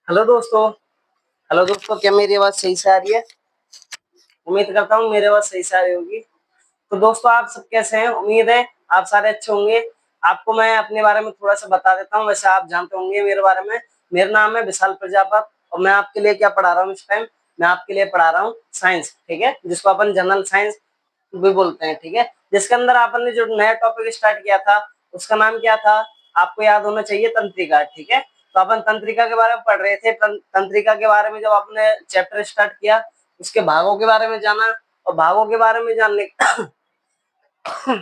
Hello दोस्तों। Hello दोस्तों, क्या मेरी आवाज सही से आ रही है? उम्मीद करता हूँ मेरी आवाज सही से आ रही होगी। तो दोस्तों, आप सब कैसे हैं? उम्मीद है आप सारे अच्छे होंगे। आपको मैं अपने बारे में थोड़ा सा बता देता हूँ। वैसे आप जानते होंगे मेरे बारे में। मेरा नाम है विशाल प्रजापत और मैं आपके लिए क्या पढ़ा रहा हूँ इस टाइम? मैं आपके लिए पढ़ा रहा हूँ साइंस, ठीक है, जिसको अपन जनरल साइंस भी बोलते हैं, ठीक है। जिसके अंदर अपन ने जो नया टॉपिक स्टार्ट किया था उसका नाम क्या था? आपको याद होना चाहिए, तंत्रिका, ठीक है। तो अपन तंत्रिका के बारे में पढ़ रहे थे। तंत्रिका के बारे में जब आपने चैप्टर स्टार्ट किया, उसके भागों के बारे में जाना, और भागों के बारे में जानने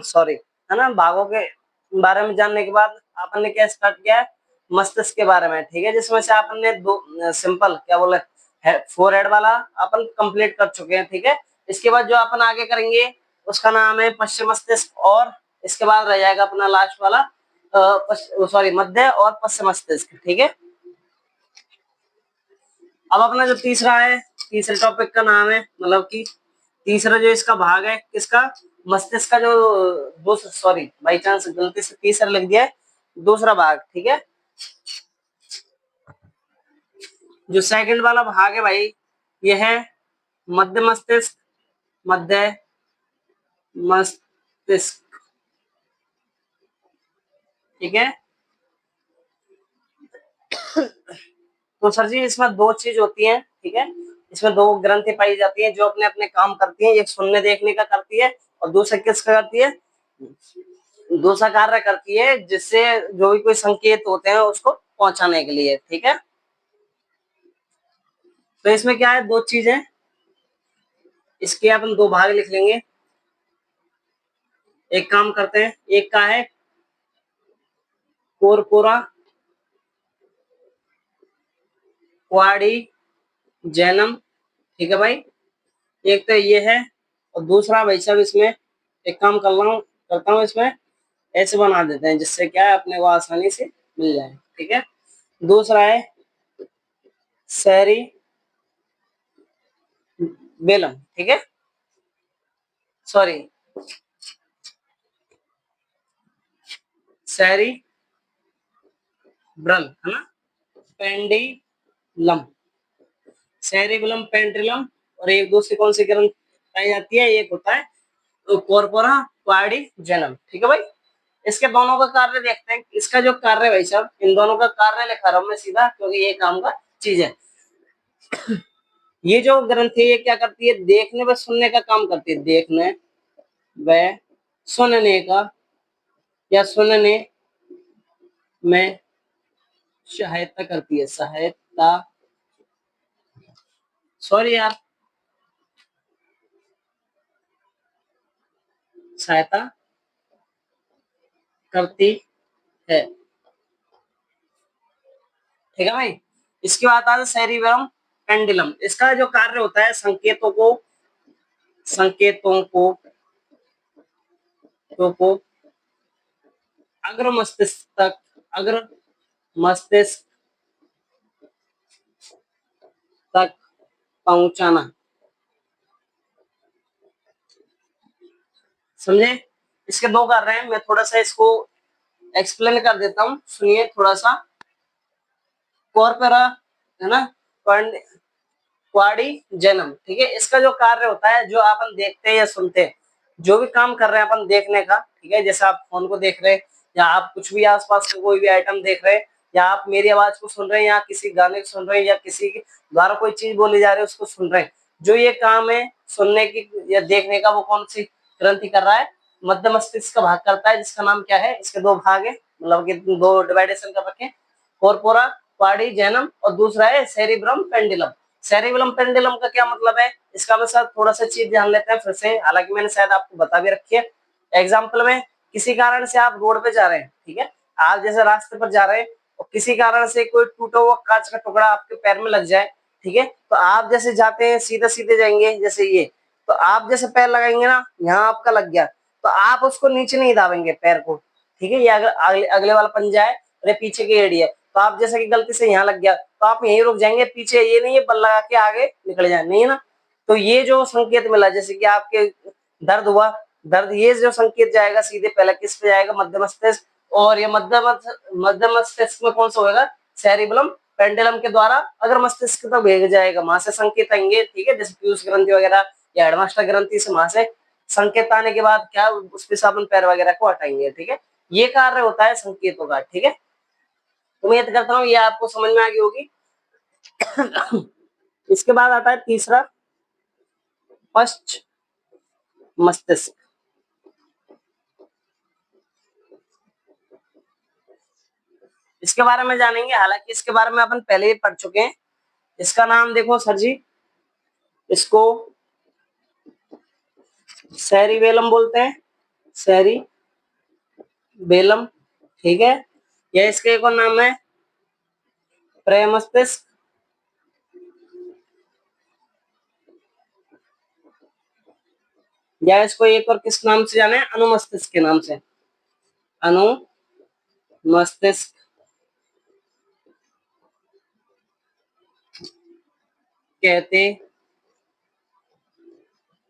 सॉरी, है ना, भागों के बारे में जानने के बाद आपने क्या स्टार्ट किया है? मस्तिष्क के बारे में, ठीक है, जिसमें से आपने दो सिंपल क्या बोले है फोर हेड वाला अपन कंप्लीट कर चुके हैं, ठीक है। इसके बाद जो अपन आगे करेंगे उसका नाम है पश्चिम मस्तिष्क, और इसके बाद रह जाएगा अपना लास्ट वाला सॉरी मध्य और पश्चिम मस्तिष्क, ठीक है। अब अपना जो तीसरा है, तीसरे टॉपिक का नाम है, मतलब कि तीसरा जो इसका भाग है किसका? मस्तिष्क का। जो दूसरा, सॉरी बाई चांस गलती से तीसरा लिख दिया है, दूसरा भाग, ठीक है। जो सेकंड वाला भाग है भाई, ये है मध्य मस्तिष्क। मध्य मस्तिष्क, ठीक है। तो सर जी, इसमें दो चीज होती है, ठीक है। इसमें दो ग्रंथि पाई जाती है जो अपने अपने काम करती है। एक सुनने देखने का करती है और दूसरा किसका करती है? दूसरा कार्य करती है जिससे जो भी कोई संकेत होते हैं उसको पहुंचाने के लिए, ठीक है। तो इसमें क्या है, दो चीजें, इसके अपन दो भाग लिख लेंगे। एक काम करते हैं, एक का है कोरकोरा क्वाडी जैनम, ठीक है भाई। एक तो ये है, और दूसरा भाई साहब इसमें एक काम करता हूँ इसमें ऐसे बना देते हैं जिससे क्या है अपने को आसानी से मिल जाए, ठीक है। दूसरा है शहरी बेलम, ठीक है, सॉरी शहरी ब्रल, है ना, पेंडिलम, सेरिबेलम, पेंट्रिलम। और एक दूसरी कौन सी ग्रंथ पाई जाती है? एक होता है कॉर्पोरा क्वाडी जनम, ठीक है भाई। इसके दोनों का कार्य देखते हैं। इसका जो कार्य है भाई साहब, इन दोनों का कार्य लिखा रहा हूं मैं सीधा, क्योंकि ये काम का चीज है। ये जो ग्रंथ है ये क्या करती है? देखने व सुनने का काम करती है। देखने व सुनने का, या सुनने में सहायता करती है। सहायता, सॉरी यार, सहायता करती है, ठीक है भाई। इसके बाद आता है सेरिबेलम पेंडुलम। इसका जो कार्य होता है संकेतों को अग्र मस्तिष्क तक, अग्र मस्तिष्क तक पहुंचाना, समझे? इसके दो कार्य हैं। मैं थोड़ा सा इसको एक्सप्लेन कर देता हूँ, सुनिए थोड़ा सा। कॉर्पोरा, है ना, क्वाडी जैनम, ठीक है। इसका जो कार्य होता है, जो अपन देखते हैं या सुनते हैं, जो भी काम कर रहे हैं अपन देखने का, ठीक है, जैसे आप फोन को देख रहे हैं, या आप कुछ भी आसपास का कोई भी आइटम देख रहे हैं, या आप मेरी आवाज को सुन रहे हैं, या किसी गाने को सुन रहे हैं, या किसी के द्वारा कोई चीज बोली जा रही है उसको सुन रहे हैं, जो ये काम है सुनने की या देखने का, वो कौन सी ग्रंथि कर रहा है? मध्य मस्तिष्क का भाग करता है, जिसका नाम क्या है? इसके दो भाग है, मतलब कि दो डिवाइडेशन कर रखे, कॉर्पोरा क्वाडी जैनम, और दूसरा है सेरिब्रम पेंडुलम। सेरिबेलम पेंडुलम का क्या मतलब है? इसका मैं सर थोड़ा सा चीज ध्यान लेते हैं फिर से, हालांकि मैंने शायद आपको बता भी रखी है। एग्जाम्पल में, किसी कारण से आप रोड पे जा रहे हैं, ठीक है, आप जैसे रास्ते पर जा रहे हैं और किसी कारण से कोई टूटा हुआ कांच का टुकड़ा आपके पैर में लग जाए, ठीक है, तो आप जैसे जाते हैं सीधे सीधे जाएंगे जैसे ये, तो आप जैसे पैर लगाएंगे ना, यहाँ आपका लग गया, तो आप उसको नीचे नहीं दाबेंगे पैर को, ठीक है। ये अगर अगले वाला पंजा है और पीछे की एड़ी है, तो आप जैसे कि गलती से यहाँ लग गया तो आप यहीं रुक जाएंगे, पीछे ये नहीं है बल लगा के आगे निकल जाए, नहीं है ना। तो ये जो संकेत मिला, जैसे कि आपके दर्द हुआ, दर्द, ये जो संकेत जाएगा सीधे पहले किस पे जाएगा? मध्य मस्तिष्क। और ये मध्य मस्तिष्क में कौन सा होगा? सेरिबेलम पेंडुलम के द्वारा अगर मस्तिष्क तक भेज जाएगा, वहां से संकेत आएंगे, ठीक है, जैसे पीयूष ग्रंथि वगैरह या हेडमास्टर ग्रंथि से वहां से संकेत आने के बाद क्या उस पे से अपन पैर वगैरह को हटाएंगे, ठीक है। ये कार्य होता है संकेतों का, ठीक है। उम्मीद करता हूँ ये आपको समझ में आ गई होगी। इसके बाद आता है तीसरा, पश्च मस्तिष्क। इसके बारे में जानेंगे, हालांकि इसके बारे में अपन पहले ही पढ़ चुके हैं। इसका नाम देखो सर जी, इसको सेरिबेलम बोलते हैं, सेरिबेलम, ठीक है। या इसका एक और नाम है प्रमस्तिष्क, या इसको एक और किस नाम से जाने, अनुमस्तिष्क के नाम से, अनुमस्तिष्क कहते।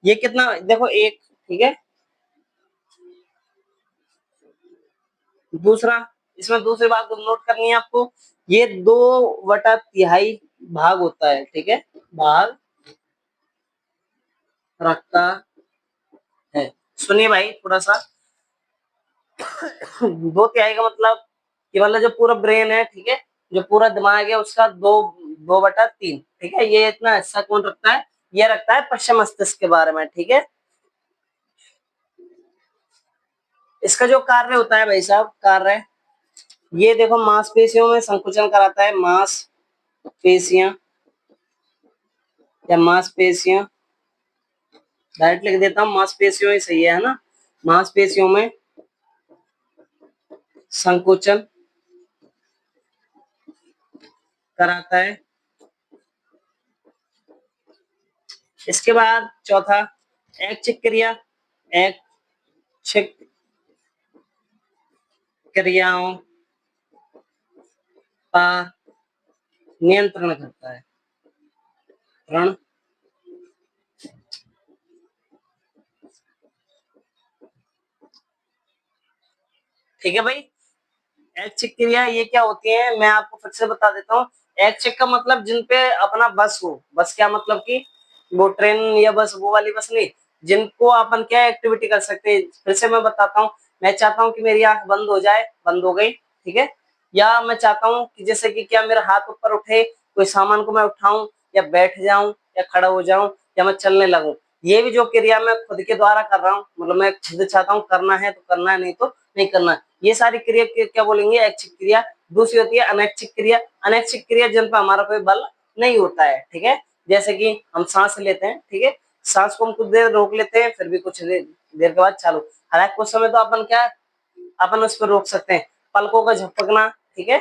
ये कितना देखो एक, ठीक है। दूसरा, इसमें दूसरी बात नोट करनी है आपको, ये 2/3 भाग होता है, ठीक है, भाग रखता है। सुनिए भाई थोड़ा सा, 2/3 का मतलब कि मतलब जो पूरा ब्रेन है, ठीक है, जो पूरा दिमाग है उसका 2/3, ठीक है। ये इतना हिस्सा कौन रखता है, ये रखता है पश्चिम मस्तिष्क के बारे में, ठीक है। इसका जो कार्य होता है भाई साहब, कार्य ये देखो मांसपेशियों में संकुचन कराता है, मांसपेशियां या मांसपेशियां, डायरेक्ट लिख देता हूँ, मांसपेशियों ही सही है ना, मांसपेशियों में संकुचन कराता है। इसके बाद चौथा, ऐच्छिक क्रिया, ऐच्छिक क्रियाओं का नियंत्रण करता है, रण, ठीक है भाई। ऐच्छिक क्रिया ये क्या होती है, मैं आपको फिर से बता देता हूँ। ऐच्छिक का मतलब जिन पे अपना बस हो, बस क्या मतलब कि वो ट्रेन या बस वो वाली बस नहीं, जिनको अपन क्या एक्टिविटी कर सकते हैं। फिर से मैं बताता हूँ, मैं चाहता हूँ कि मेरी आंख बंद हो जाए, बंद हो गई, ठीक है। या मैं चाहता हूँ कि जैसे कि क्या मेरा हाथ ऊपर उठे, कोई सामान को मैं उठाऊं, या बैठ जाऊं, या खड़ा हो जाऊं, या मैं चलने लगूं। ये भी जो क्रिया मैं खुद के द्वारा कर रहा हूँ, मतलब मैं खुद चाहता हूँ करना है तो करना है, नहीं तो नहीं करना है। ये सारी क्रिया क्या बोलेंगे, ऐच्छिक क्रिया। दूसरी होती है अनैच्छिक क्रिया। अनैच्छिक क्रिया जिन पर हमारा कोई बल नहीं होता है, ठीक है। जैसे कि हम सांस लेते हैं, ठीक है, सांस को हम कुछ देर रोक लेते हैं, फिर भी कुछ देर के बाद चालू। हालांकि कुछ समय तो अपन क्या, अपन उस पर रोक सकते हैं। पलकों का झपकना, ठीक है,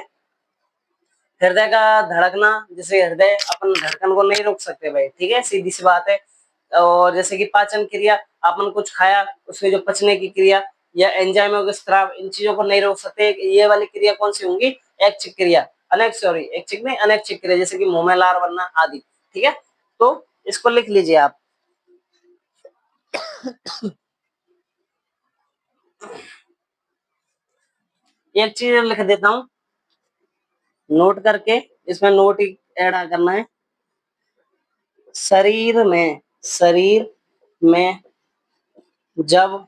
हृदय का धड़कना, जैसे हृदय अपन धड़कन को नहीं रोक सकते भाई, ठीक है, सीधी सी बात है। और जैसे कि पाचन क्रिया, अपन कुछ खाया उसमें जो पचने की क्रिया या एंजाइमों के स्त्राव, इन चीजों को नहीं रोक सकते। ये वाली क्रिया कौन सी होंगी, ऐच्छिक क्रिया, ऐच्छिक नहीं अनैच्छिक क्रिया, जैसे कि मुंह में लार बनना आदि, ठीक है। तो इसको लिख लीजिए आप। एक चीज लिख देता हूँ नोट करके, इसमें नोट ही ऐड करना है। शरीर में जब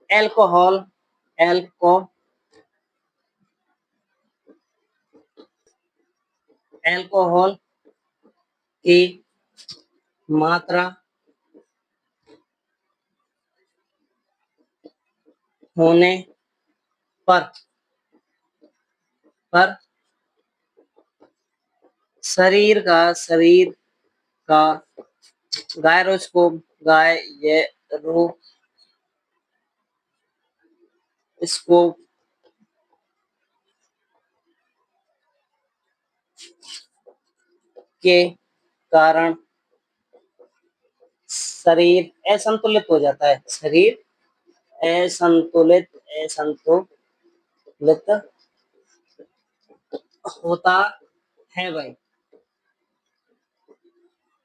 एल्कोहल एल्को एल्कोहल की मात्रा होने पर पर शरीर का गायरोस्कोप गायरोस्कोप के कारण शरीर असंतुलित हो जाता है, शरीर असंतुलित असंतुलित होता है भाई।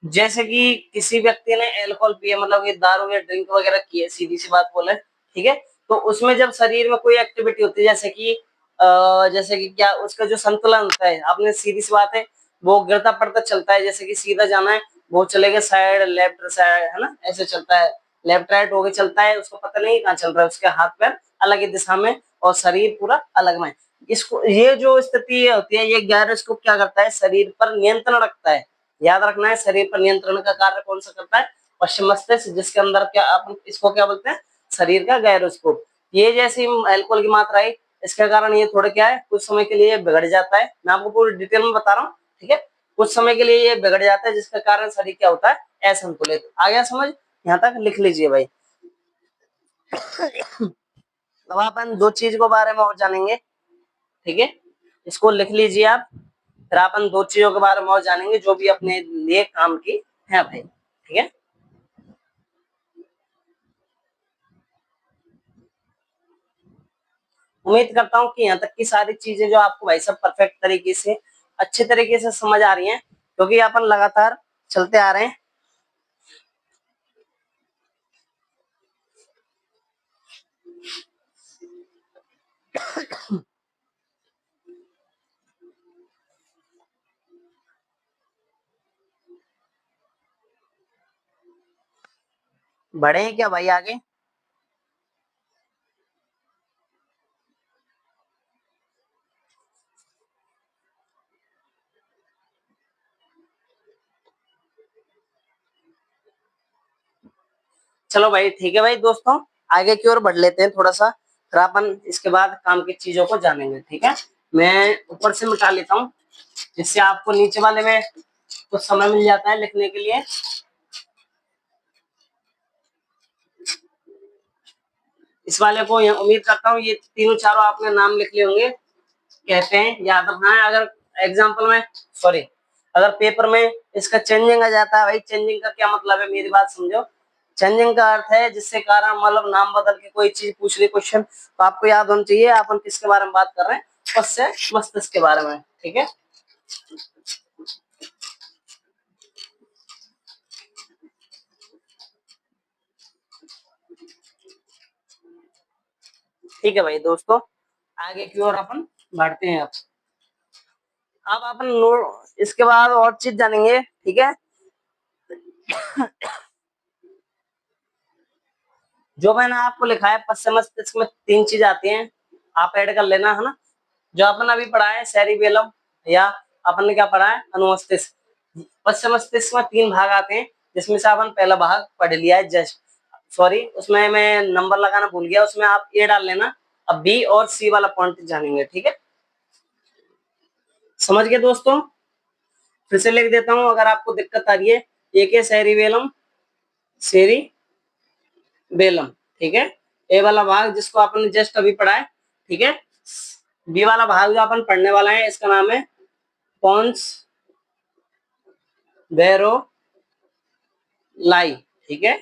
जैसे कि किसी व्यक्ति ने अल्कोहल पिया, मतलब ये दारू या ड्रिंक वगैरह की है, सीधी सी बात बोले, ठीक है। तो उसमें जब शरीर में कोई एक्टिविटी होती है, जैसे कि जैसे कि क्या उसका जो संतुलन होता है, आपने सीधी सी बात है, वो गिरता पड़ता चलता है, जैसे कि सीधा जाना है वो चलेगा साइड लेफ्ट साइड, है ना, ऐसे चलता है, लेफ्ट राइट होके चलता है, उसको पता नहीं कहाँ चल रहा है, उसके हाथ पैर अलग ही दिशा में और शरीर पूरा अलग में। इसको ये जो स्थिति होती है, ये गायरोस्कोप क्या करता है, शरीर पर नियंत्रण रखता है। याद रखना है, शरीर पर नियंत्रण का कार्य कौन सा करता है, पश्चिम मस्तिष्क, जिसके अंदर क्या अपन इसको क्या बोलते हैं, शरीर का गायरोस्कोप। ये जैसी अल्कोहल की मात्रा है, इसके कारण ये थोड़ा क्या है, कुछ समय के लिए बिगड़ जाता है। मैं आपको पूरी डिटेल में बता रहा हूँ, ठीक है। कुछ समय के लिए ये बिगड़ जाता है, जिसके कारण शरीर क्या होता है, असंतुलित। आ गया समझ, यहाँ तक लिख लीजिए भाई। अब अपन दो चीज के बारे में और जानेंगे, ठीक है, इसको लिख लीजिए आप। फिर अपन दो चीजों के बारे में और जानेंगे जो भी अपने लिए काम की है भाई, ठीक है। उम्मीद करता हूँ कि यहाँ तक की सारी चीजें जो आपको भाई सब परफेक्ट तरीके से, अच्छे तरीके से समझ आ रही हैं, क्योंकि अपन लगातार चलते आ रहे हैं। बढ़े हैं क्या भाई आगे। चलो भाई ठीक है भाई दोस्तों, आगे की ओर बढ़ लेते हैं थोड़ा सा, फिर अपन इसके बाद काम की चीजों को जानेंगे, ठीक है। मैं ऊपर से मिटा लेता हूँ, जिससे आपको नीचे वाले में कुछ समय मिल जाता है लिखने के लिए। इस वाले को उम्मीद करता हूँ ये तीनों चारों आपने नाम लिख लिए होंगे, कहते हैं याद रखना है। अगर एग्जाम्पल में, सॉरी, अगर पेपर में इसका चेंजिंग आ जाता है, भाई चेंजिंग का क्या मतलब है, मेरी बात समझो। चेंजिंग का अर्थ है जिससे कारण मतलब नाम बदल के कोई चीज पूछ रही क्वेश्चन, तो आपको याद होना चाहिए अपन किसके बारे में बात कर रहे हैं, पश्च मस्तिष्क के बारे में, ठीक है। ठीक है भाई दोस्तों, आगे की ओर अपन बढ़ते हैं। अब अपन इसके बाद और चीज जानेंगे, ठीक है। जो मैंने आपको लिखा है पश्चिम मस्तिष्क में तीन चीज आती हैं, आप ऐड कर लेना, है ना। जो अपन अभी पढ़ा है सेरिबेलम, या अपन ने क्या पढ़ा है, अनुमस्तिष्क। पश्चिम मस्तिष्क में तीन भाग आते हैं, जिसमें से अपन पहला भाग पढ़ लिया है जस्ट, सॉरी उसमें मैं नंबर लगाना भूल गया, उसमें आप ए डाल लेना। अब बी और सी वाला पॉइंट जानेंगे, ठीक है। समझ गए दोस्तों, फिर से लिख देता हूँ अगर आपको दिक्कत आ रही है। एक है सेरिबेलम, सेरी बेलम, ठीक है, ए वाला भाग जिसको आपने जस्ट अभी पढ़ा है, ठीक है। बी वाला भाग जो अपन पढ़ने वाला है, इसका नाम है पॉन्स बेरो लाई, ठीक है।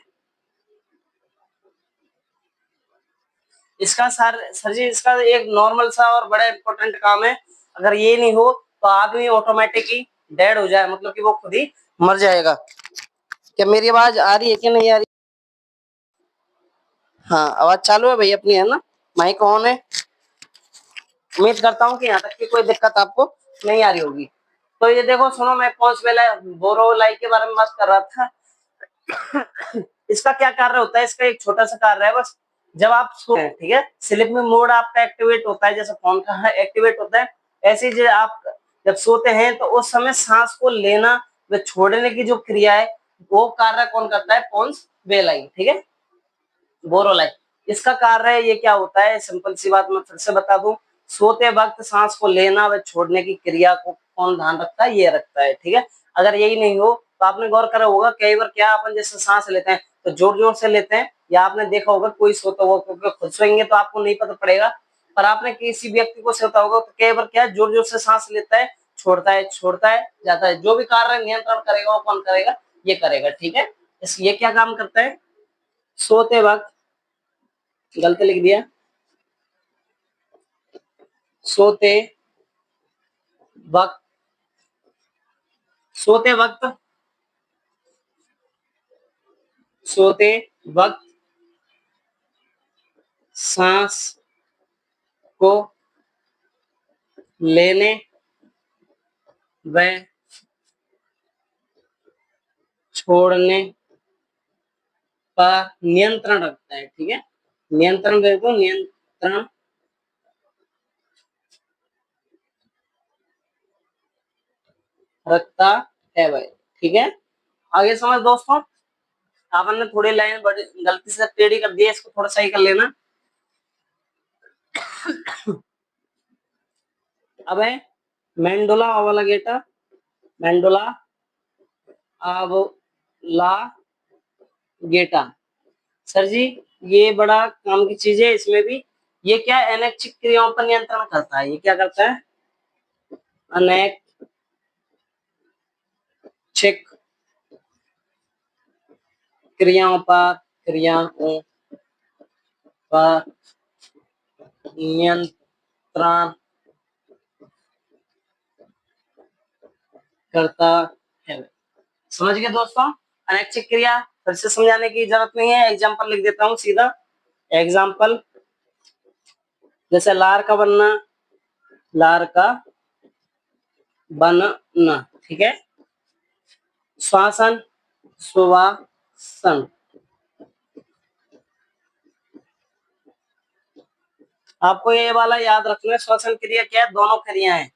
इसका सर जी, इसका एक नॉर्मल सा और बड़ा इंपॉर्टेंट काम है, अगर ये नहीं हो तो आदमी ऑटोमेटिकली डेड हो जाए, मतलब कि वो खुद ही मर जाएगा। क्या मेरी आवाज आ रही है कि नहीं आ रही। हाँ आवाज चालू है भाई अपनी, है ना, माइक ऑन है। उम्मीद करता हूँ कि यहाँ तक की कोई दिक्कत आपको नहीं आ रही होगी। तो ये देखो सुनो, मैं पॉन्स बोरोलाई के बारे में बात कर रहा था। इसका क्या कार्य होता है, इसका एक छोटा सा कार्य है बस। जब आप सोते हैं, ठीक है, स्लीप में मोड आपका एक्टिवेट होता है, जैसे फोन का एक्टिवेट होता है, ऐसे ही जो आप जब सोते हैं तो उस समय सांस को लेना व छोड़ने की जो क्रिया है, वो कार्य कौन करता है, पॉन्स बेलाई, ठीक है, बोरोलाई। इसका कार्य है, ये क्या होता है, सिंपल सी बात मैं फिर से बता दूं। सोते वक्त सांस को लेना व छोड़ने की क्रिया को कौन ध्यान रखता है, ये रखता है, ठीक है। अगर यही नहीं हो तो आपने गौर करा होगा, कई बार क्या अपन जैसे सांस लेते हैं तो जोर जोर से लेते हैं, या आपने देखा होगा कोई सोता होगा, क्योंकि खुद सोएंगे तो आपको नहीं पता पड़ेगा, पर आपने किसी व्यक्ति को सोता होगा तो कई बार क्या जोर जोर से सांस लेता है, छोड़ता है, जाता है। जो भी कार्य नियंत्रण करेगा वो कौन करेगा, ये करेगा, ठीक है। ये क्या काम करता है, सोते वक्त, गलती लिख दिया, सोते वक्त, सोते वक्त, सोते वक्त सांस को लेने व छोड़ने पर नियंत्रण रखता है। ठीक है, नियंत्रण देखो, नियंत्रण रखता है भाई। ठीक है, आगे समझ दोस्तों। आपन ने थोड़ी लाइन बड़ी गलती से टेढ़ी कर दी है, इसको थोड़ा सही कर लेना। अब है मेंडुला ओवलगेटा, मेंडुला ओवलागेटा। सर जी, ये बड़ा काम की चीज है। इसमें भी ये क्या अनैच्छिक क्रियाओं पर नियंत्रण करता है। ये क्या करता है? अनैच्छिक क्रियाओं पर नियंत्रण करता है। समझ गए दोस्तों? अनैच्छिक क्रिया फिर से समझाने की जरूरत नहीं है, एग्जाम्पल लिख देता हूँ सीधा। एग्जाम्पल जैसे लार का बनना, लार का बनना। ठीक है, श्वासन, सुवासन। आपको ये वाला याद रखना है, श्वसन क्रिया क्या है? दोनों क्रिया है।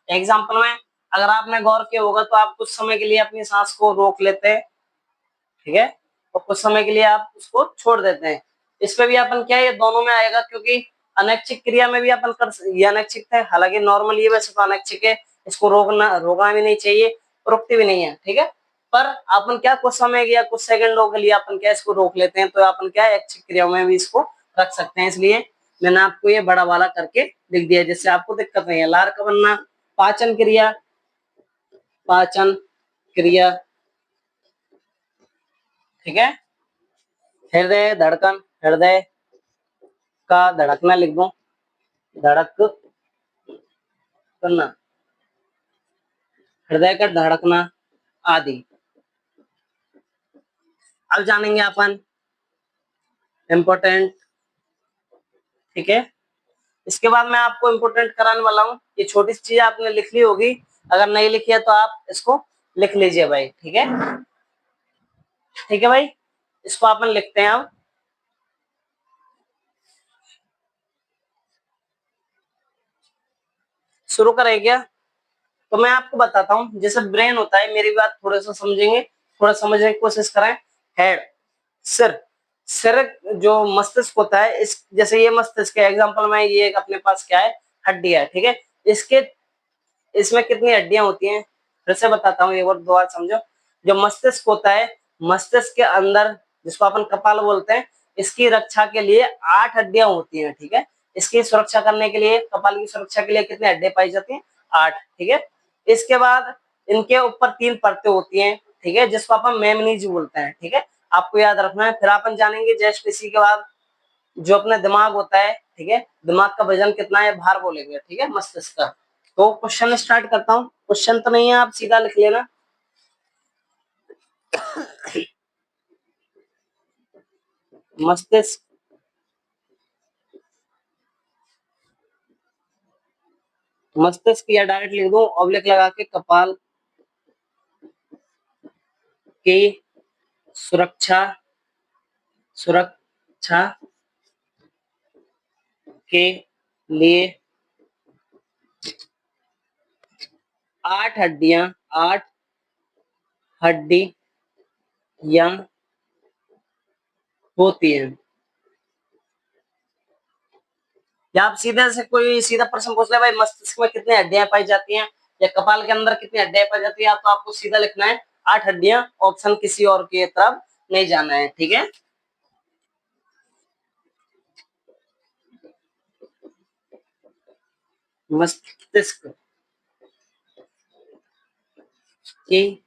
एग्जाम्पल में अगर आपने गौर किया होगा तो आप कुछ समय के लिए अपनी सांस को रोक लेते हैं, ठीक है, और कुछ समय के लिए आप उसको छोड़ देते हैं। इसमें भी अपन क्या है, ये दोनों में आएगा, क्योंकि अनैच्छिक क्रिया में भी अपन कर, ये अनैच्छिक है, हालांकि नॉर्मल ये वैसे तो अनैच्छिक है, इसको रोकना भी नहीं चाहिए, रुकती भी नहीं है। ठीक है, पर अपन क्या कुछ समय या कुछ सेकंडों के लिए अपन क्या इसको रोक लेते हैं, तो अपन क्या ऐच्छिक क्रियाओं में भी इसको रख सकते हैं। इसलिए मैंने आपको ये बड़ा वाला करके लिख दिया, जिससे आपको दिक्कत नहीं है। लार का बनना पाचन क्रिया, पाचन क्रिया। ठीक है, हृदय धड़कन, हृदय का धड़कना लिख दो, धड़क करना, हृदय का धड़कना आदि। अब जानेंगे अपन इम्पोर्टेंट। ठीक है, इसके बाद मैं आपको इम्पोर्टेंट कराने वाला हूँ। ये छोटी सी चीज आपने लिख ली होगी, अगर नहीं लिखी है तो आप इसको लिख लीजिए भाई। ठीक है, ठीक है भाई, इसको अपन लिखते हैं। अब शुरू करें क्या? तो मैं आपको बताता हूँ, जैसे ब्रेन होता है, मेरी बात थोड़ा सा समझेंगे, थोड़ा समझने की कोशिश करें। हेड, सिर, सिर जो मस्तिष्क होता है, इस जैसे ये मस्तिष्क है, एग्जांपल में ये एक अपने पास क्या है, हड्डी है। ठीक है, इसके इसमें कितनी हड्डियां होती हैं? फिर से बताता हूँ, एक बार दो बार समझो। जो मस्तिष्क होता है, मस्तिष्क के अंदर, जिसको अपन कपाल बोलते हैं, इसकी रक्षा के लिए 8 हड्डियां होती हैं। ठीक है, इसकी सुरक्षा करने के लिए, कपाल की सुरक्षा के लिए कितनी हड्डियां पाई जाती हैं? 8। ठीक है, इसके बाद इनके ऊपर 3 परतें होती हैं। ठीक है, जिसको अपन मेमनीज बोलते हैं। ठीक है, आपको याद रखना है। फिर अपन जानेंगे जस्ट इसी के बाद जो अपना दिमाग होता है। ठीक है, दिमाग का वजन कितना है, भार बोलेंगे। ठीक है, मस्तिष्क का। तो क्वेश्चन स्टार्ट करता हूँ, क्वेश्चन तो नहीं है, आप सीधा लिख लेना। मस्तिष्क, मस्तिष्क या डायरेक्ट लिख दूं ऑब्लिक लगा के, कपाल की सुरक्षा, सुरक्षा के लिए 8 हड्डियां, 8 हड्डियां होती हैं। या आप सीधे से कोई सीधा प्रश्न पूछ ले, भाई मस्तिष्क में कितनी हड्डियां पाई जाती हैं, या कपाल के अंदर कितनी हड्डियां पाई जाती है, तो आपको सीधा लिखना है 8 हड्डियां, ऑप्शन किसी और की तरफ नहीं जाना है। ठीक है, मस्तिष्क की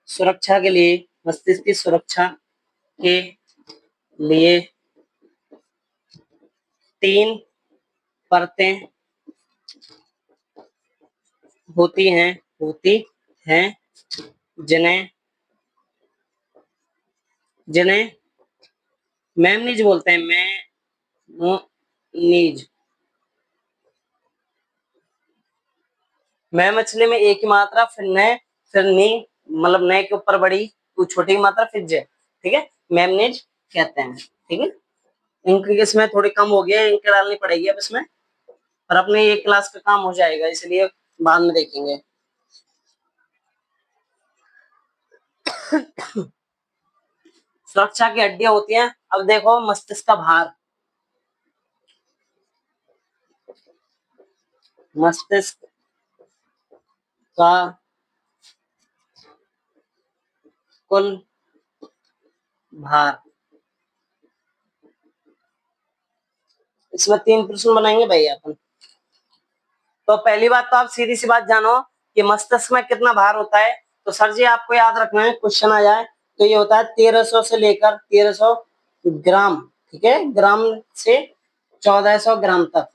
सुरक्षा के लिए, मस्तिष्क की सुरक्षा के लिए 3 परतें होती हैं, होती हैं, जिन्हें जिन्हें मैमनीज बोलते हैं, मैमनीज। मैं मछली में एक ही मात्रा, फिर न, फिर नी, मतलब न के ऊपर बड़ी तो छोटी की मात्रा, फिर ज, ठीक है, मैमनीज कहते हैं। ठीक है, इनकी इसमें थोड़ी कम हो गई है, इनके डालनी पड़ेगी अब इसमें, और अपने एक क्लास का काम हो जाएगा, इसलिए बाद में देखेंगे। सुरक्षा की हड्डियां होती हैं। अब देखो मस्तिष्क का भार, मस्तिष्क का कुल भार, इसमें 3 प्रश्न बनाएंगे भाई अपन। तो पहली बात तो आप सीधी सी बात जानो कि मस्तिष्क में कितना भार होता है। तो सर जी आपको याद रखना है, क्वेश्चन आ जाए तो ये होता है 1300 से लेकर 1300 ग्राम, ठीक है, ग्राम से 1400 ग्राम तक।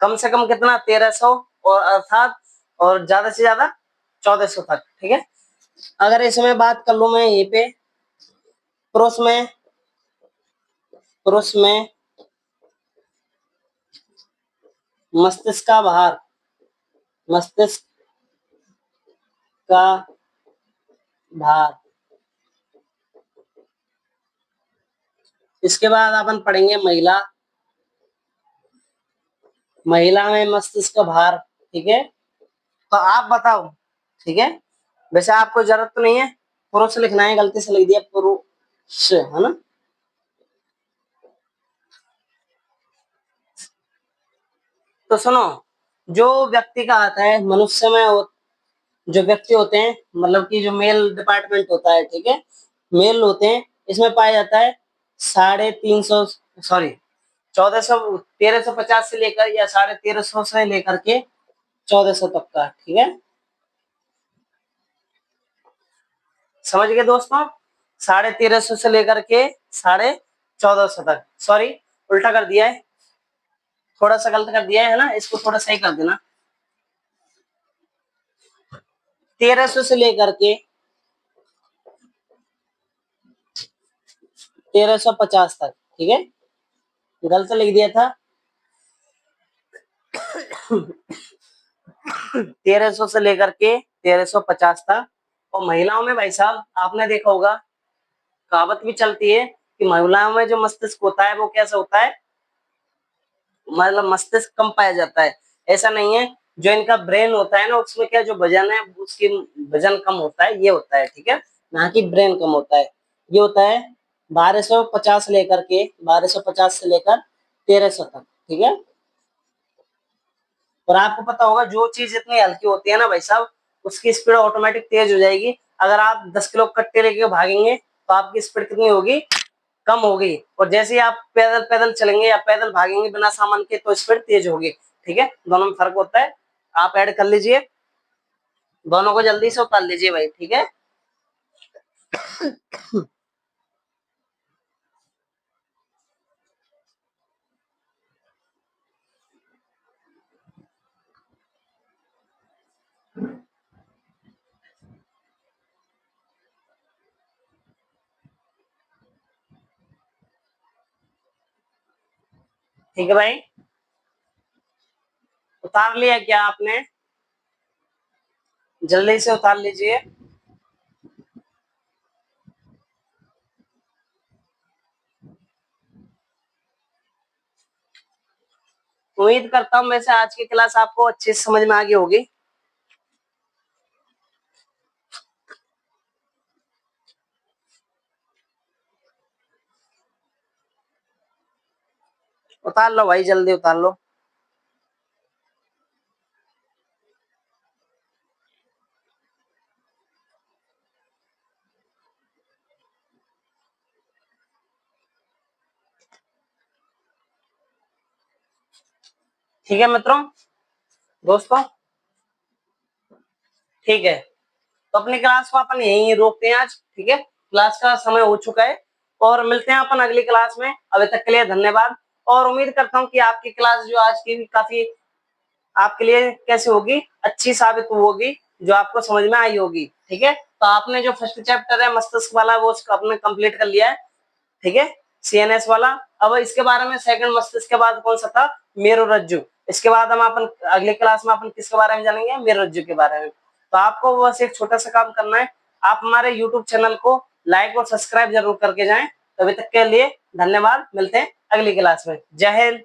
कम से कम कितना, 1300, और अर्थात और ज्यादा से ज्यादा 1400 तक। ठीक है, अगर इसमें बात कर लू मैं यहीं पे, पुरुष में मस्तिष्क का भार, मस्तिष्क का भार, इसके बाद अपन पढ़ेंगे महिला, महिला में मस्तिष्क का भार। ठीक है, तो आप बताओ। ठीक है, वैसे आपको जरूरत तो नहीं है, पुरुष लिखना है, गलती से लिख दिया पुरुष, है ना। तो सुनो, जो व्यक्ति का आता है मनुष्य में, जो व्यक्ति होते हैं, मतलब कि जो मेल डिपार्टमेंट होता है, ठीक है, मेल होते हैं, इसमें पाया जाता है 350, सॉरी 1400, 1350 से लेकर या 1350 से लेकर के 1400 तक का। ठीक है, समझ गए दोस्तों, 1350 से लेकर के 1450 तक, सॉरी उल्टा कर दिया है, थोड़ा सा गलत कर दिया है ना, इसको थोड़ा सही कर देना। 1300 से लेकर के 1350 तक। ठीक है, गलत लिख दिया था, 1300 से लेकर के 1350 तक। और महिलाओं में भाई साहब आपने देखा होगा, कहावत भी चलती है कि महिलाओं में जो मस्तिष्क होता है वो कैसा होता है, मतलब मस्तिष्क कम पाया जाता है। ऐसा नहीं है, जो इनका ब्रेन होता है ना, उसमें क्या जो वजन है उसकी वजन कम होता है, ये होता है। ठीक है, ना कि ब्रेन कम होता है, ये होता है 1250 से लेकर 1300 तक। ठीक है, और आपको पता होगा जो चीज इतनी हल्की होती है ना भाई साहब, उसकी स्पीड ऑटोमेटिक तेज हो जाएगी। अगर आप 10 किलो कट्टे लेके भागेंगे तो आपकी स्पीड कितनी होगी, कम होगी। और जैसे ही आप पैदल पैदल चलेंगे या पैदल भागेंगे बिना सामान के तो स्पीड तेज होगी। ठीक है, दोनों में फर्क होता है, आप ऐड कर लीजिए, दोनों को जल्दी से उतार लीजिए भाई। ठीक है, ठीक है भाई, उतार लिया क्या आपने, जल्दी से उतार लीजिए। उम्मीद करता हूँ वैसे आज की क्लास आपको अच्छे से समझ में आ गई होगी। उतार लो भाई, जल्दी उतार लो। ठीक है मित्रों, दोस्तों, ठीक है, तो अपनी क्लास को अपन यहीं रोकते हैं आज। ठीक है, क्लास का समय हो चुका है, और मिलते हैं अपन अगली क्लास में। अभी तक के लिए धन्यवाद, और उम्मीद करता हूँ कि आपकी क्लास जो आज की भी काफी आपके लिए कैसी होगी, अच्छी साबित होगी, जो आपको समझ में आई होगी। ठीक है, तो आपने जो फर्स्ट चैप्टर है मस्तिष्क वाला वो उसको आपने कंप्लीट कर लिया है। ठीक है, सीएनएस वाला, अब इसके बारे में सेकंड मस्तिष्क के बाद कौन सा था, मेरुरज्जु। इसके बाद हम अपन अगली क्लास में अपन किसके बारे में जानेंगे, मेरुरज्जु के बारे में। तो आपको बस एक छोटा सा काम करना है, आप हमारे यूट्यूब चैनल को लाइक और सब्सक्राइब जरूर करके जाएं। तभी तक के लिए धन्यवाद, मिलते हैं अगली क्लास में। जय हिंद।